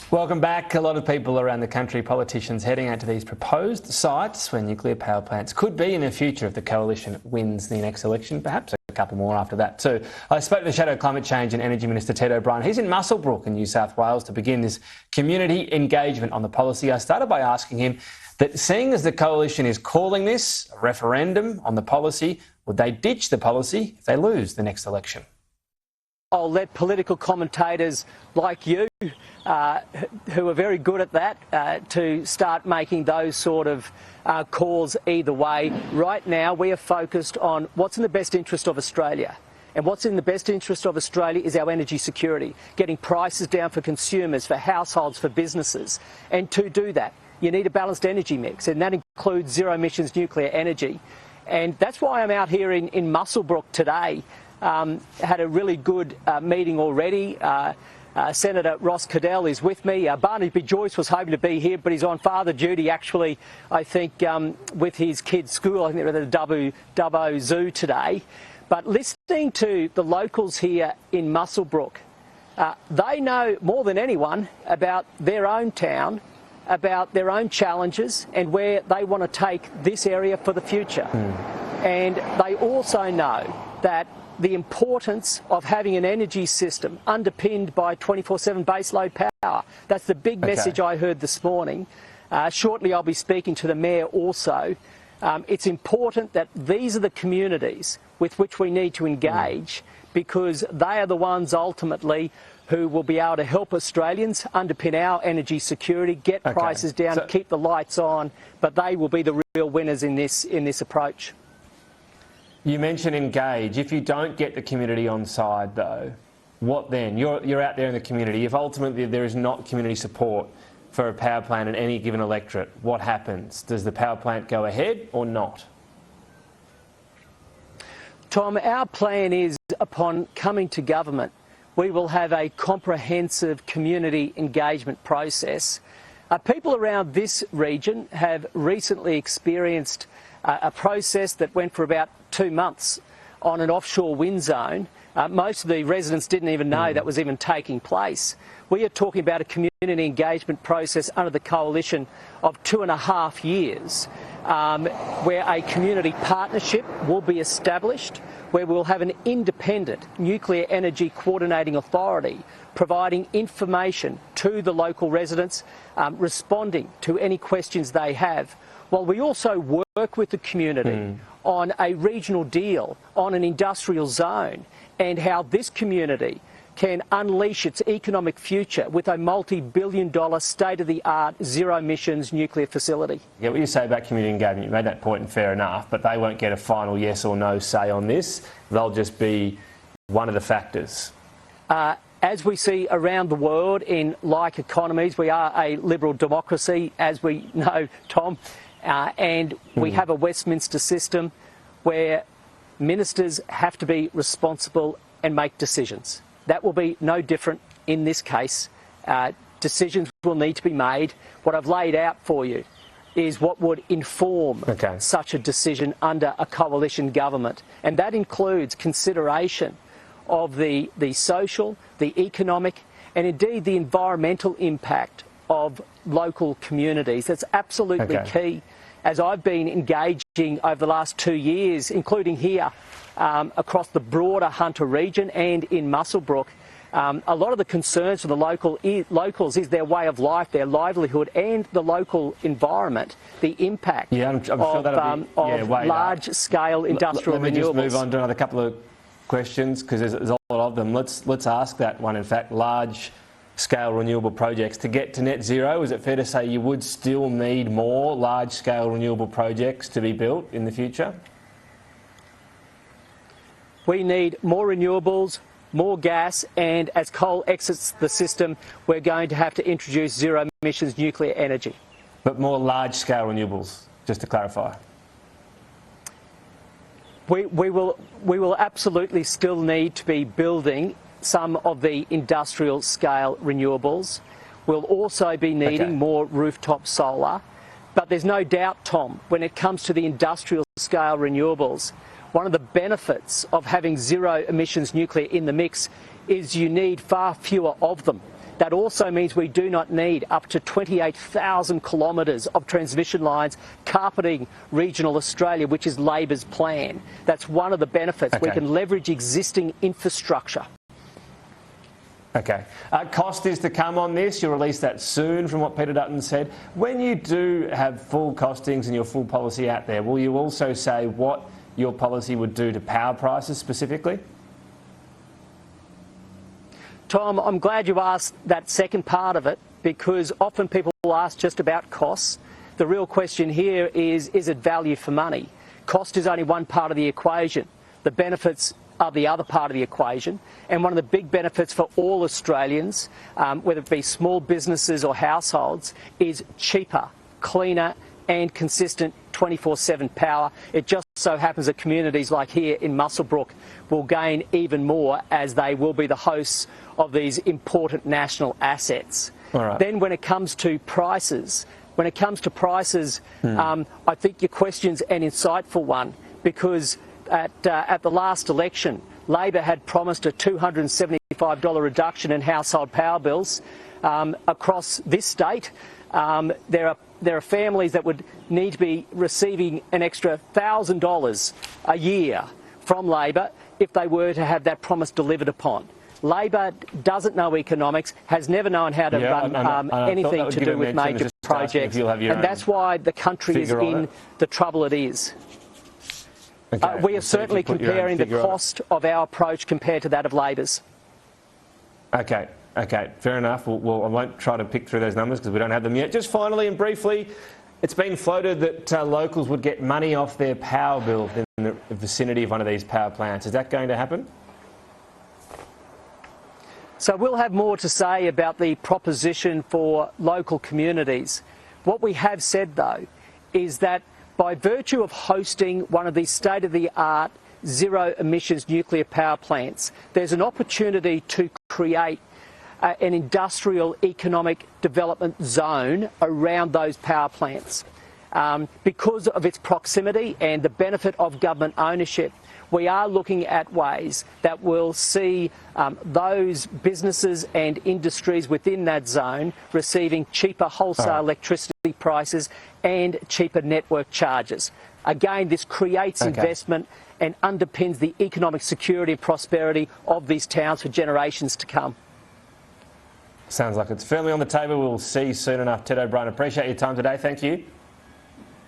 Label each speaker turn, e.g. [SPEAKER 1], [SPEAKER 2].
[SPEAKER 1] Welcome back. A lot of people around the country, politicians, heading out to these proposed sites where nuclear power plants could be in the future if the coalition wins the next election, perhaps a couple more after that too. I spoke to the Shadow Climate Change and Energy Minister Ted O'Brien. He's in Muswellbrook in New South Wales to begin this community engagement on the policy. I started by asking him that seeing as the coalition is calling this a referendum on the policy, would they ditch the policy if they lose the next election?
[SPEAKER 2] I'll let political commentators like you, who are very good at that, to start making those sort of calls either way. Right now, we are focused on what's in the best interest of Australia. And what's in the best interest of Australia is our energy security, getting prices down for consumers, for households, for businesses. And to do that, you need a balanced energy mix, and that includes zero-emissions nuclear energy. And that's why I'm out here in Muswellbrook today. Had a really good meeting already. Senator Ross Cadell is with me. Barnaby Joyce was hoping to be here, but he's on father duty actually, I think, with his kids' school. I think they're at the Dubbo Zoo today. But listening to the locals here in Muswellbrook, they know more than anyone about their own town, about their own challenges and where they want to take this area for the future. And they also know that the importance of having an energy system underpinned by 24/7 baseload power. That's the big message I heard this morning. Shortly I'll be speaking to the Mayor also. It's important that these are the communities with which we need to engage because they are the ones ultimately who will be able to help Australians underpin our energy security, get prices down, keep the lights on, but they will be the real winners in this approach.
[SPEAKER 1] You mentioned engage. If you don't get the community on side, though, what then? You're out there in the community. If ultimately there is not community support for a power plant in any given electorate, what happens? Does the power plant go ahead or not?
[SPEAKER 2] Tom, our plan is upon coming to government, we will have a comprehensive community engagement process. People around this region have recently experienced a process that went for about 2 months on an offshore wind zone. Most of the residents didn't even know that was even taking place. We are talking about a community engagement process under the coalition of 2.5 years, where a community partnership will be established, where we'll have an independent nuclear energy coordinating authority providing information to the local residents, responding to any questions they have, while we also work with the community on a regional deal on an industrial zone and how this community can unleash its economic future with a multi-billion-dollar state-of-the-art zero-emissions nuclear facility.
[SPEAKER 1] Yeah, what you say about community engagement, you made that point and fair enough, but they won't get a final yes or no say on this. They'll just be one of the factors.
[SPEAKER 2] As we see around the world in like economies, we are a liberal democracy, as we know, Tom, and we have a Westminster system where ministers have to be responsible and make decisions. That will be no different in this case. Decisions will need to be made. What I've laid out for you is what would inform such a decision under a coalition government. And that includes consideration of the social, the economic, and indeed the environmental impact of local communities. That's absolutely key. As I've been engaging over the last 2 years, including here across the broader Hunter region and in Muswellbrook, a lot of the concerns for the locals is their way of life, their livelihood and the local environment, the impact of large-scale industrial renewables.
[SPEAKER 1] Let me just move on to another couple of questions because there's a lot of them. Let's ask that one, in fact, large-scale renewable projects. To get to net zero, is it fair to say you would still need more large-scale renewable projects to be built in the future?
[SPEAKER 2] We need more renewables, more gas, and as coal exits the system, we're going to have to introduce zero-emissions nuclear energy.
[SPEAKER 1] But more large-scale renewables, just to clarify.
[SPEAKER 2] We will absolutely still need to be building some of the industrial scale renewables. We'll also be needing more rooftop solar. But there's no doubt, Tom, when it comes to the industrial scale renewables, one of the benefits of having zero emissions nuclear in the mix is you need far fewer of them. That also means we do not need up to 28,000 kilometres of transmission lines carpeting regional Australia, which is Labor's plan. That's one of the benefits.
[SPEAKER 1] Okay.
[SPEAKER 2] We can leverage existing infrastructure.
[SPEAKER 1] Okay. Cost is to come on this. You'll release that soon, from what Peter Dutton said. When you do have full costings and your full policy out there, will you also say what your policy would do to power prices specifically?
[SPEAKER 2] Tom, I'm glad you asked that second part of it, because often people ask just about costs. The real question here is it value for money? Cost is only one part of the equation. The benefits are the other part of the equation. And one of the big benefits for all Australians, whether it be small businesses or households, is cheaper, cleaner and consistent 24/7 power. It just so happens that communities like here in Muswellbrook will gain even more, as they will be the hosts of these important national assets.
[SPEAKER 1] All right.
[SPEAKER 2] Then when it comes to prices, I think your question's an insightful one, because at the last election, Labor had promised a $275 reduction in household power bills across this state. There are families that would need to be receiving an extra $1,000 a year from Labor if they were to have that promise delivered upon. Labor doesn't know economics, has never known how to run anything to do with major projects, and that's why the country is in the trouble it is.
[SPEAKER 1] Okay.
[SPEAKER 2] We are certainly comparing the cost of our approach compared to that of Labor's.
[SPEAKER 1] Okay, fair enough. Well, I won't try to pick through those numbers because we don't have them yet. Just finally and briefly, it's been floated that locals would get money off their power bill in the vicinity of one of these power plants. Is that going to happen?
[SPEAKER 2] So we'll have more to say about the proposition for local communities. What we have said, though, is that by virtue of hosting one of these state-of-the-art zero-emissions nuclear power plants, there's an opportunity to create an industrial economic development zone around those power plants. Because of its proximity and the benefit of government ownership, we are looking at ways that will see those businesses and industries within that zone receiving cheaper wholesale electricity prices and cheaper network charges. Again, this creates investment and underpins the economic security and prosperity of these towns for generations to come.
[SPEAKER 1] Sounds like it's firmly on the table. We'll see soon enough. Ted O'Brien, appreciate your time today. Thank you.